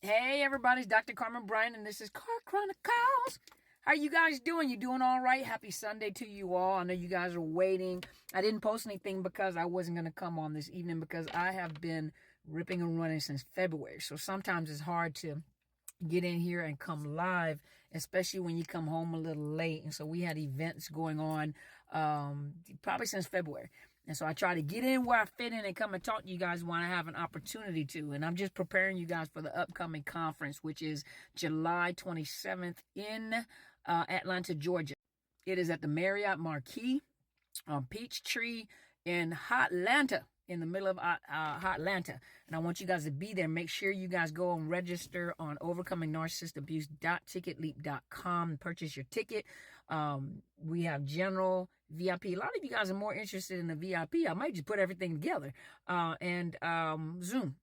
Hey everybody, it's Dr. Carmen Bryan, and this is Car Chronicles. How you guys doing? You doing all right? Happy Sunday to you all. I know you guys are waiting. I didn't post anything because I wasn't going to come on this evening because I have been ripping and running since February. So sometimes it's hard to get in here and come live, especially when you come home a little late. And so we had events going on probably since February. And so I try to get in where I fit in and come and talk to you guys when I have an opportunity to. And I'm just preparing you guys for the upcoming conference, which is July 27th in Atlanta, Georgia. It is at the Marriott Marquis on Peachtree in Hotlanta, in the middle of Hotlanta. And I want you guys to be there. Make sure you guys go and register on overcomingnarcissistabuse.ticketleap.com and purchase your ticket. We have general, VIP. A lot of you guys are more interested in the VIP. I might just put everything together and Zoom.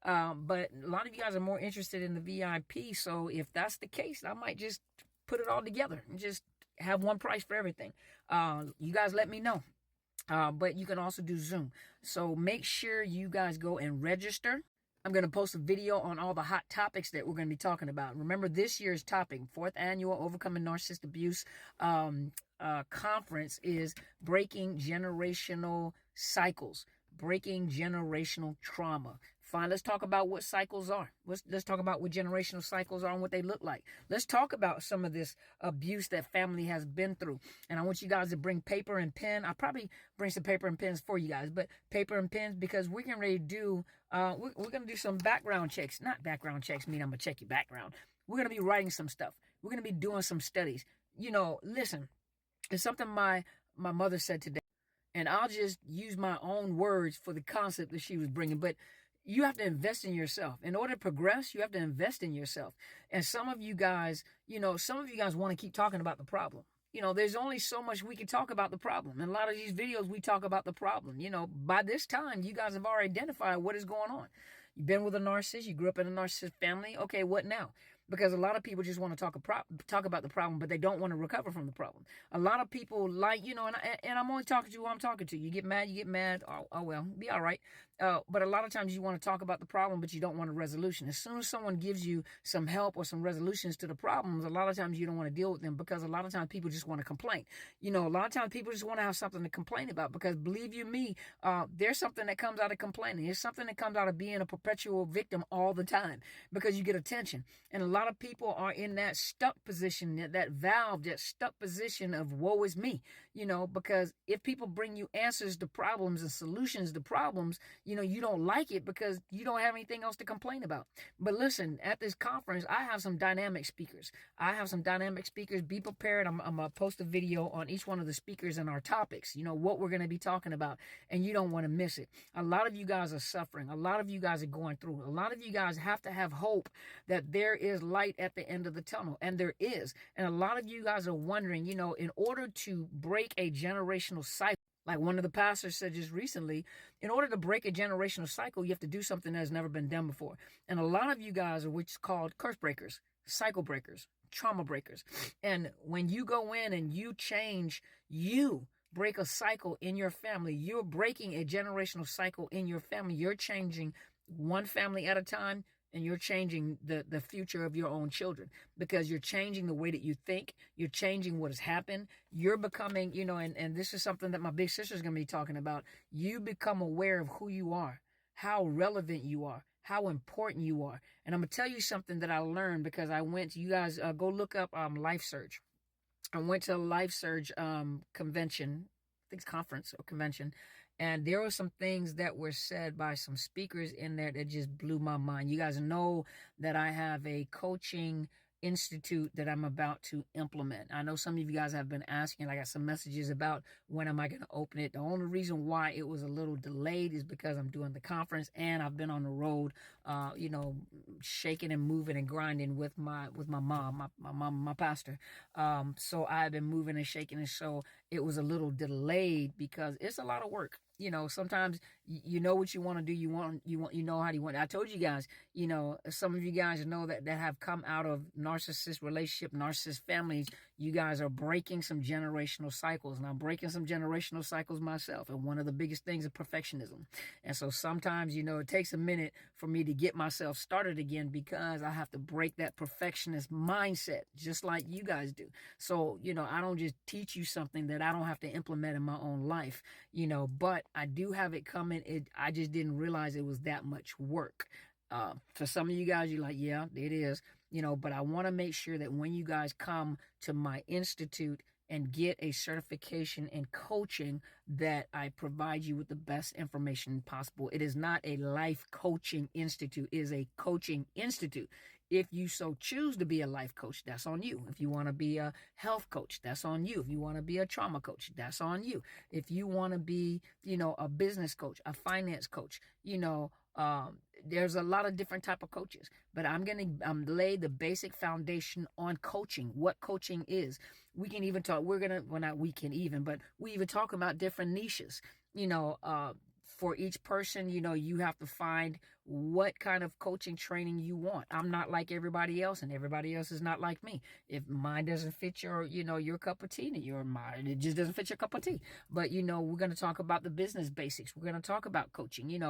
But a lot of you guys are more interested in the VIP. So if that's the case, I might just put it all together and just have one price for everything. You guys let me know. But you can also do Zoom. So make sure you guys go and register. I'm going to post a video on all the hot topics that we're going to be talking about. Remember, this year's topic, 4th Annual Overcoming Narcissist Abuse Conference, is Breaking Generational Cycles, Breaking Generational Trauma. Fine, let's talk about what cycles are. Let's talk about what generational cycles are and what they look like. Let's talk about some of this abuse that family has been through. And I want you guys to bring paper and pen. I'll probably bring some paper and pens for you guys, but paper and pens because we're getting ready to do, we're going to do some background checks. Not background checks mean I'm going to check your background. We're going to be writing some stuff. We're going to be doing some studies. You know, listen, it's something my mother said today, and I'll just use my own words for the concept that she was bringing, but you have to invest in yourself. In order to progress, you have to invest in yourself. And some of you guys want to keep talking about the problem. You know, there's only so much we can talk about the problem. In a lot of these videos, we talk about the problem. You know, by this time, you guys have already identified what is going on. You've been with a narcissist. You grew up in a narcissist family. Okay, what now? Because a lot of people just want to talk about the problem, but they don't want to recover from the problem. A lot of people and I'm only talking to who I'm talking to. You get mad. Oh well, be all right. But a lot of times you want to talk about the problem, but you don't want a resolution. As soon as someone gives you some help or some resolutions to the problems, a lot of times you don't want to deal with them because a lot of times people just want to complain. You know, a lot of times people just want to have something to complain about because believe you me, there's something that comes out of complaining. There's something that comes out of being a perpetual victim all the time because you get attention. And a lot of people are in that stuck position, that stuck position of woe is me, you know, because if people bring you answers to problems and solutions to problems, you know, you don't like it because you don't have anything else to complain about. But listen, at this conference, I have some dynamic speakers. Be prepared. I'm going to post a video on each one of the speakers and our topics, you know, what we're going to be talking about, and you don't want to miss it. A lot of you guys are suffering. A lot of you guys are going through. A lot of you guys have to have hope that there is light at the end of the tunnel, and there is. And a lot of you guys are wondering, you know, in order to break a generational cycle, like one of the pastors said just recently, in order to break a generational cycle, you have to do something that has never been done before. And a lot of you guys are what's called curse breakers, cycle breakers, trauma breakers. And when you go in and you change, you break a cycle in your family. You're breaking a generational cycle in your family. You're changing one family at a time, and you're changing the future of your own children because you're changing the way that you think. You're changing what has happened. You're becoming, you know, and this is something that my big sister is going to be talking about. You become aware of who you are, how relevant you are, how important you are. And I'm going to tell you something that I learned because you guys go look up Life Surge. I went to a Life Surge convention, I think it's conference or convention. And there were some things that were said by some speakers in there that just blew my mind. You guys know that I have a coaching institute that I'm about to implement. I know some of you guys have been asking. I got some messages about when am I going to open it. The only reason why it was a little delayed is because I'm doing the conference and I've been on the road, you know, shaking and moving and grinding with my mom, my pastor. So I've been moving and shaking, and so it was a little delayed because it's a lot of work. You know, sometimes You know what you want to do. You know how you want. I told you guys, some of you guys know that have come out of narcissist relationship, narcissist families. You guys are breaking some generational cycles, and I'm breaking some generational cycles myself. And one of the biggest things is perfectionism. And so sometimes, it takes a minute for me to get myself started again, because I have to break that perfectionist mindset, just like you guys do. So, I don't just teach you something that I don't have to implement in my own life, but I do have it coming. I just didn't realize it was that much work. For some of you guys, you're like, yeah, it is, but I want to make sure that when you guys come to my institute and get a certification in coaching, that I provide you with the best information possible. It is not a life coaching institute. It is a coaching institute. If you so choose to be a life coach, that's on you. If you want to be a health coach, that's on you. If you want to be a trauma coach, that's on you. If you want to be, a business coach, a finance coach, there's a lot of different type of coaches, but I'm going to lay the basic foundation on coaching, what coaching is. We can even talk, we even talk about different niches, for each person, you have to find what kind of coaching training you want. I'm not like everybody else, and everybody else is not like me. If mine doesn't fit your cup of tea, it just doesn't fit your cup of tea. But, we're going to talk about the business basics. We're going to talk about coaching,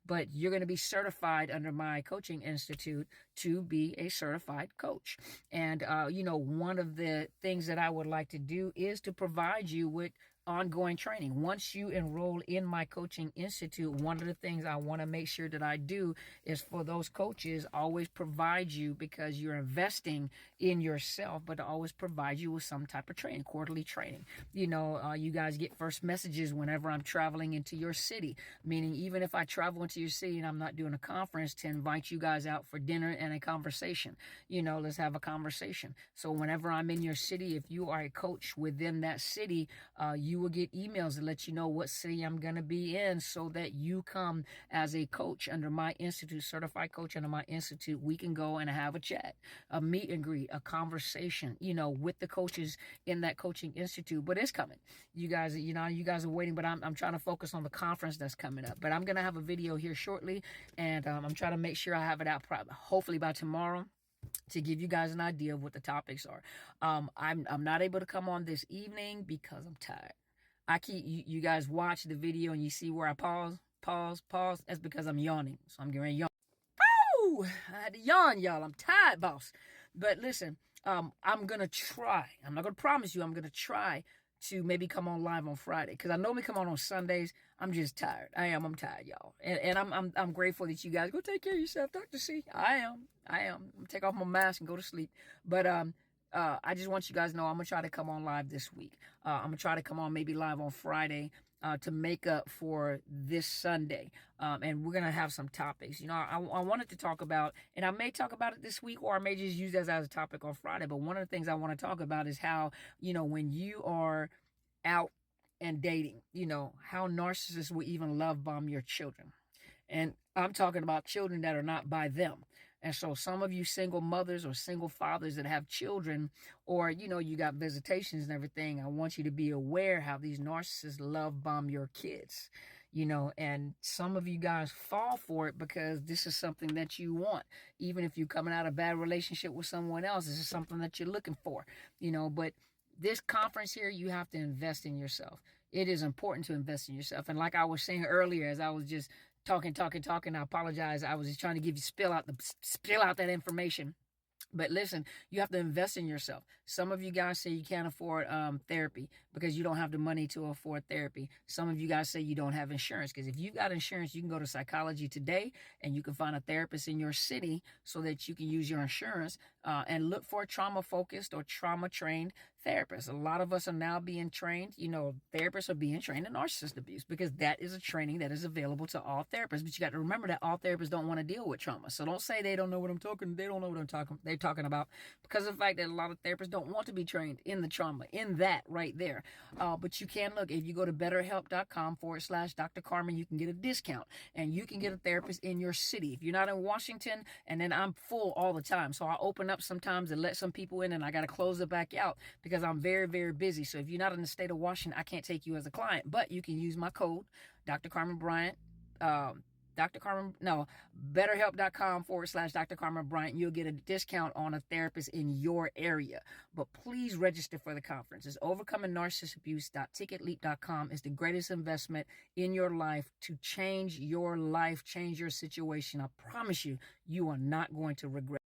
but you're going to be certified under my coaching institute to be a certified coach. And, one of the things that I would like to do is to provide you with ongoing training. Once you enroll in my coaching institute, one of the things I want to make sure that I do is for those coaches always provide you, because you're investing in yourself, but to always provide you with some type of training, quarterly training. You guys get first messages whenever I'm traveling into your city, meaning even if I travel into your city and I'm not doing a conference, to invite you guys out for dinner and a conversation. Let's have a conversation. So whenever I'm in your city, if you are a coach within that city, you will get emails to let you know what city I'm going to be in, so that you come as a coach under my institute, certified coach under my institute. We can go and have a chat, a meet and greet, a conversation, with the coaches in that coaching institute. But it's coming. You guys are waiting, but I'm trying to focus on the conference that's coming up. But I'm going to have a video here shortly, and I'm trying to make sure I have it out hopefully by tomorrow, to give you guys an idea of what the topics are. I'm not able to come on this evening because I'm tired. You guys watch the video and you see where I pause. That's because I'm yawning. So I'm getting yawn. Oh, I had to yawn, y'all. I'm tired, boss. But listen, I'm going to try. I'm not going to promise you. I'm going to try to maybe come on live on Friday, because I normally come on Sundays. I'm just tired. I'm tired, y'all. And I'm grateful that you guys go take care of yourself, Dr. C. I am. I'm going to take off my mask and go to sleep. But I just want you guys to know I'm going to try to come on live this week. I'm going to try to come on maybe live on Friday to make up for this Sunday. And we're going to have some topics. I wanted to talk about, and I may talk about it this week, or I may just use that as a topic on Friday. But one of the things I want to talk about is how, when you are out and dating, how narcissists will even love bomb your children. And I'm talking about children that are not by them. And so some of you single mothers or single fathers that have children, or, you got visitations and everything, I want you to be aware how these narcissists love bomb your kids, and some of you guys fall for it because this is something that you want. Even if you're coming out of a bad relationship with someone else, this is something that you're looking for, but this conference here, you have to invest in yourself. It is important to invest in yourself. And like I was saying earlier, as I was just talking, I apologize. I was just trying to give you spill out that information. But listen, you have to invest in yourself. Some of you guys say you can't afford therapy because you don't have the money to afford therapy. Some of you guys say you don't have insurance, because if you got insurance, you can go to Psychology Today and you can find a therapist in your city so that you can use your insurance and look for a trauma-focused or trauma-trained therapist. A lot of us are now being trained, therapists are being trained in narcissist abuse, because that is a training that is available to all therapists. But you got to remember that all therapists don't want to deal with trauma. So don't say they don't know what I'm talking. They don't know what they're talking about, because of the fact that a lot of therapists don't want to be trained in the trauma, in that right there. But you can look, if you go to betterhelp.com/Dr. Carmen, you can get a discount and you can get a therapist in your city. If you're not in Washington, and then I'm full all the time. So I open up sometimes and let some people in, and I got to close it back out because I'm very, very busy. So if you're not in the state of Washington, I can't take you as a client, but you can use my code, Dr. Carmen Bryant, Dr. Carmen, no, betterhelp.com/Dr. Carmen Bryant. You'll get a discount on a therapist in your area. But please register for the conference. It's overcomingnarcissistabuse.ticketleap.com. It's the greatest investment in your life to change your life, change your situation. I promise you, you are not going to regret it.